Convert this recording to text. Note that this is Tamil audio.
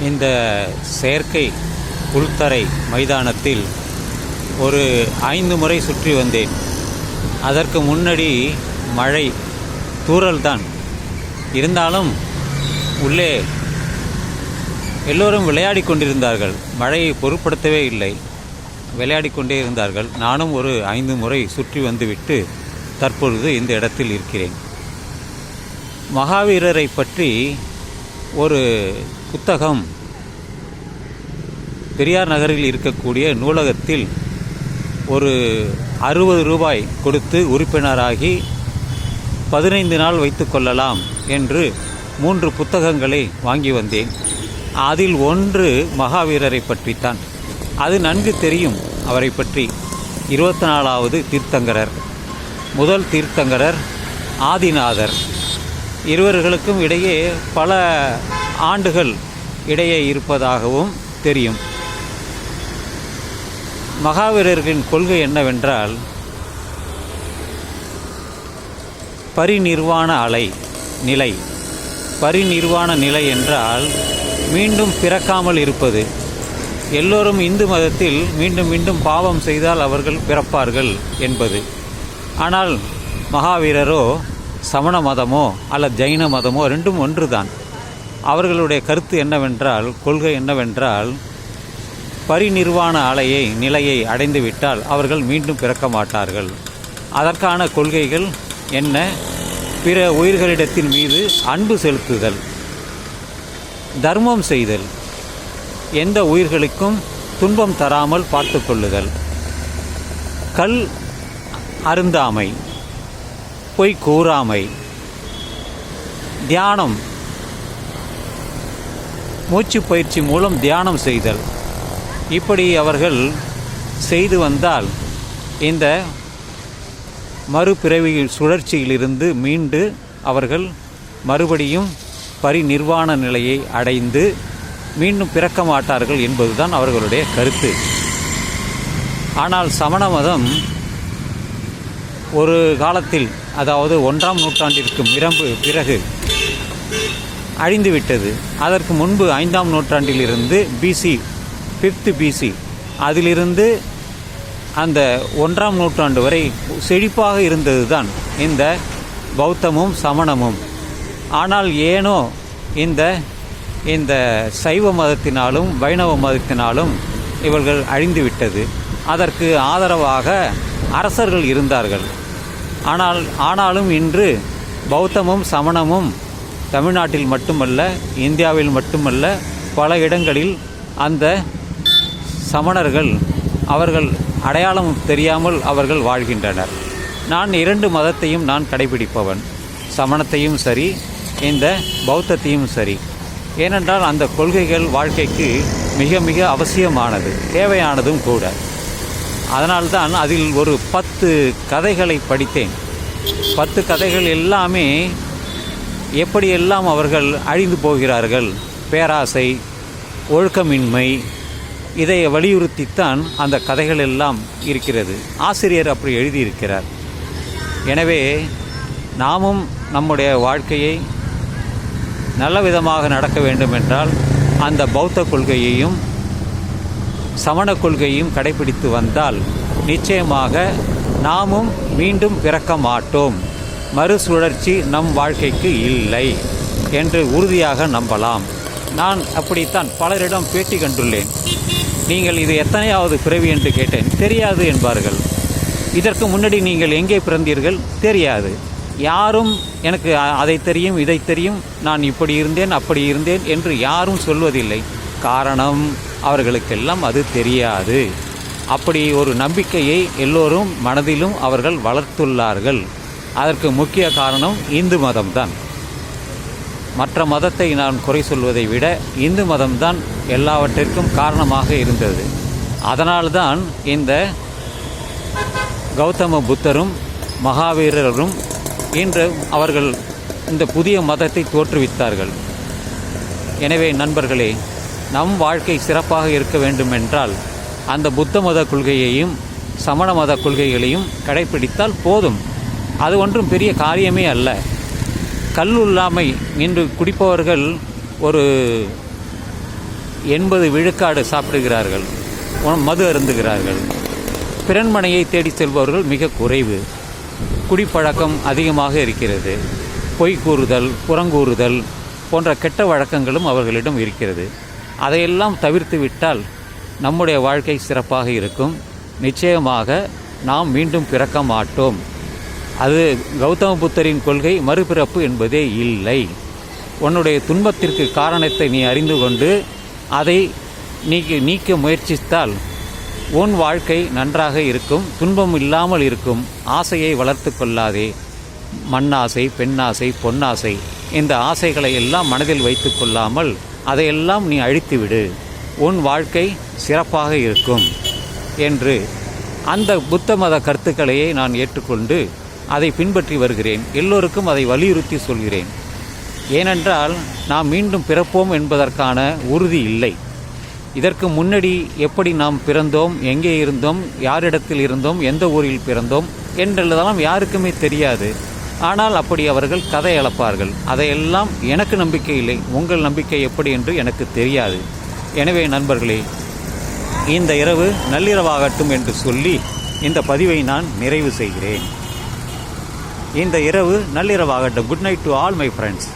இந்த செயற்கை உள்தரை மைதானத்தில் ஒரு 5 முறை சுற்றி வந்தேன். அதற்கு முன்னாடி மழை தூறல்தான். இருந்தாலும் உள்ளே எல்லோரும் விளையாடி கொண்டிருந்தார்கள். மழையை பொருட்படுத்தவே இல்லை, விளையாடி கொண்டே இருந்தார்கள். நானும் ஒரு 5 முறை சுற்றி வந்துவிட்டு தற்பொழுது இந்த இடத்தில் இருக்கிறேன். மகாவீரரை பற்றி ஒரு புத்தகம் பெரியார் நகரில் இருக்கக்கூடிய நூலகத்தில் ஒரு 60 ரூபாய் கொடுத்து உறுப்பினராகி 15 நாள் வைத்து கொள்ளலாம் என்று 3 புத்தகங்களை வாங்கி வந்தேன். அதில் ஒன்று மகாவீரரை பற்றித்தான். அது நன்கு தெரியும் அவரை பற்றி. 24வது தீர்த்தங்கரர், முதல் தீர்த்தங்கரர் ஆதிநாதர். இருவர்களுக்கும் இடையே பல ஆண்டுகள் இடையே இருப்பதாகவும் தெரியும். மகாவீரர்களின் கொள்கை என்னவென்றால், பரிநிர்வாண நிலை. பரிநிர்வாண நிலை என்றால் மீண்டும் பிறக்காமல் இருப்பது. எல்லோரும் இந்து மதத்தில் மீண்டும் மீண்டும் பாவம் செய்தால் அவர்கள் பிறப்பார்கள் என்பது. ஆனால் மகாவீரரோ சமண மதமோ அல்லது ஜைன மதமோ ரெண்டும் ஒன்றுதான். அவர்களுடைய கருத்து என்னவென்றால், கொள்கை என்னவென்றால், பரிநிர்வாண நிலையை அடைந்துவிட்டால் அவர்கள் மீண்டும் பிறக்க மாட்டார்கள். அதற்கான கொள்கைகள் என்ன? பிற உயிர்களிடத்தின் மீது அன்பு செலுத்துதல், தர்மம் செய்தல், எந்த உயிர்களுக்கும் துன்பம் தராமல் பார்த்து கொள்ளுதல், கல் அருந்தாமை, பொய் கூறாமை, தியானம், மூச்சு பயிற்சி மூலம் தியானம் செய்தல். இப்படி அவர்கள் செய்து வந்தால் இந்த மறுபிறவி சுழற்சியிலிருந்து மீண்டு அவர்கள் மறுபடியும் பரிநிர்வாண நிலையை அடைந்து மீண்டும் பிறக்க மாட்டார்கள் என்பதுதான் அவர்களுடைய கருத்து. ஆனால் சமண மதம் ஒரு காலத்தில், அதாவது 1ஆம் நூற்றாண்டிற்கு பிறகு அழிந்துவிட்டது. அதற்கு முன்பு 5ஆம் நூற்றாண்டிலிருந்து BC 5th BC அதிலிருந்து அந்த 1ஆம் நூற்றாண்டு வரை செழிப்பாக இருந்தது தான் இந்த பௌத்தமும் சமணமும். ஆனால் ஏனோ இந்த சைவ மதத்தினாலும் வைணவ மதத்தினாலும் இவர்கள் அழிந்துவிட்டது. அதற்கு ஆதரவாக அரசர்கள் இருந்தார்கள். ஆனாலும் இன்று பௌத்தமும் சமணமும் தமிழ்நாட்டில் மட்டுமல்ல, இந்தியாவில் மட்டுமல்ல, பல இடங்களில் அந்த சமணர்கள் அவர்கள் அடையாளம் தெரியாமல் அவர்கள் வாழ்கின்றனர். நான் 2 மதத்தையும் நான் கடைபிடிப்பவன், சமணத்தையும் சரி, இந்த பௌத்தத்தையும் சரி. ஏனென்றால் அந்த கொள்கைகள் வாழ்க்கைக்கு மிக மிக அவசியமானது, தேவையானதும் கூட. அதனால்தான் அதில் ஒரு 10 கதைகளை படித்தேன். 10 கதைகள் எல்லாமே எப்படியெல்லாம் அவர்கள் அழிந்து போகிறார்கள், பேராசை, ஒழுக்கமின்மை, இதை வலியுறுத்தித்தான் அந்த கதைகள் எல்லாம் இருக்கிறது. ஆசிரியர் அப்படி எழுதியிருக்கிறார். எனவே நாமும் நம்முடைய வாழ்க்கையை நல்ல விதமாக நடக்க வேண்டுமென்றால் அந்த பௌத்த கொள்கையையும் சமண கொள்கையையும் கடைபிடித்து வந்தால் நிச்சயமாக நாமும் மீண்டும் பிறக்க மாட்டோம், மறுசுழற்சி நம் வாழ்க்கைக்கு இல்லை என்று உறுதியாக நம்பலாம். நான் அப்படித்தான் பலரிடம் பேட்டி கண்டுள்ளேன். நீங்கள் இது எத்தனையாவது பிறவி என்று கேட்டேன். தெரியாது என்பார்கள். இதற்கு முன்னாடி நீங்கள் எங்கே பிறந்தீர்கள்? தெரியாது. யாரும் எனக்கு அதை தெரியும், இதை தெரியும், நான் இப்படி இருந்தேன், அப்படி இருந்தேன் என்று யாரும் சொல்வதில்லை. காரணம், அவர்களுக்கெல்லாம் அது தெரியாது. அப்படி ஒரு நம்பிக்கையை எல்லோரும் மனதிலும் அவர்கள் வளர்த்துள்ளார்கள். அதற்கு முக்கிய காரணம் இந்து மதம்தான். மற்ற மதத்தை நான் குறை சொல்வதை விட இந்து மதம்தான் எல்லாவற்றிற்கும் காரணமாக இருந்தது. அதனால்தான் இந்த கௌதம புத்தரும் மகாவீரரும் இன்று அவர்கள் இந்த புதிய மதத்தை தோற்றுவித்தார்கள். எனவே நண்பர்களே, நம் வாழ்க்கை சிறப்பாக இருக்க வேண்டுமென்றால் அந்த புத்த மத கொள்கையையும் சமண மத கொள்கைகளையும் கடைப்பிடித்தால் போதும். அது ஒன்றும் பெரிய காரியமே அல்ல. கல்லுள்ளாமை இன்று குடிப்பவர்கள் ஒரு 80 விழுக்காடு சாப்பிடுகிறார்கள், மது அருந்துகிறார்கள். பிறன்மனையை தேடி செல்பவர்கள் மிக குறைவு. குடிப்பழக்கம் அதிகமாக இருக்கிறது. பொய் கூறுதல், புறங்கூறுதல் போன்ற கெட்ட வழக்கங்களும் அவர்களிடம் இருக்கிறது. அதையெல்லாம் தவிர்த்து விட்டால் நம்முடைய வாழ்க்கை சிறப்பாக இருக்கும். நிச்சயமாக நாம் மீண்டும் பிறக்க மாட்டோம். அது கௌதம புத்தரின் கொள்கை. மறுபிறப்பு என்பதே இல்லை. உன்னுடைய துன்பத்திற்கு காரணத்தை நீ அறிந்து கொண்டு அதை நீக்க முயற்சித்தால் உன் வாழ்க்கை நன்றாக இருக்கும், துன்பம் இல்லாமல் இருக்கும். ஆசையை வளர்த்து கொள்ளாதே. மண்ணாசை, பெண்ணாசை, பொன்னாசை, இந்த ஆசைகளை எல்லாம் மனதில் வைத்து கொள்ளாமல் அதையெல்லாம் நீ அழித்துவிடு. உன் வாழ்க்கை சிறப்பாக இருக்கும் என்று அந்த புத்த மத கருத்துக்களையே நான் ஏற்றுக்கொண்டு அதை பின்பற்றி வருகிறேன். எல்லோருக்கும் அதை வலியுறுத்தி சொல்கிறேன். ஏனென்றால் நாம் மீண்டும் பிறப்போம் என்பதற்கான உறுதி இல்லை. இதற்கு முன்னாடி எப்படி நாம் பிறந்தோம், எங்கே இருந்தோம், யாரிடத்தில் இருந்தோம், எந்த ஊரில் பிறந்தோம் என்றெல்லாம் யாருக்குமே தெரியாது. ஆனால் அப்படி அவர்கள் கதை அளப்பார்கள். அதையெல்லாம் எனக்கு நம்பிக்கை இல்லை. உங்கள் நம்பிக்கை எப்படி என்று எனக்கு தெரியாது. எனவே நண்பர்களே, இந்த இரவு நள்ளிரவாகட்டும் என்று சொல்லி இந்த பதிவை நான் நிறைவு செய்கிறேன். இந்த இரவு நள்ளிரவாகட்டும். Good night to all my friends.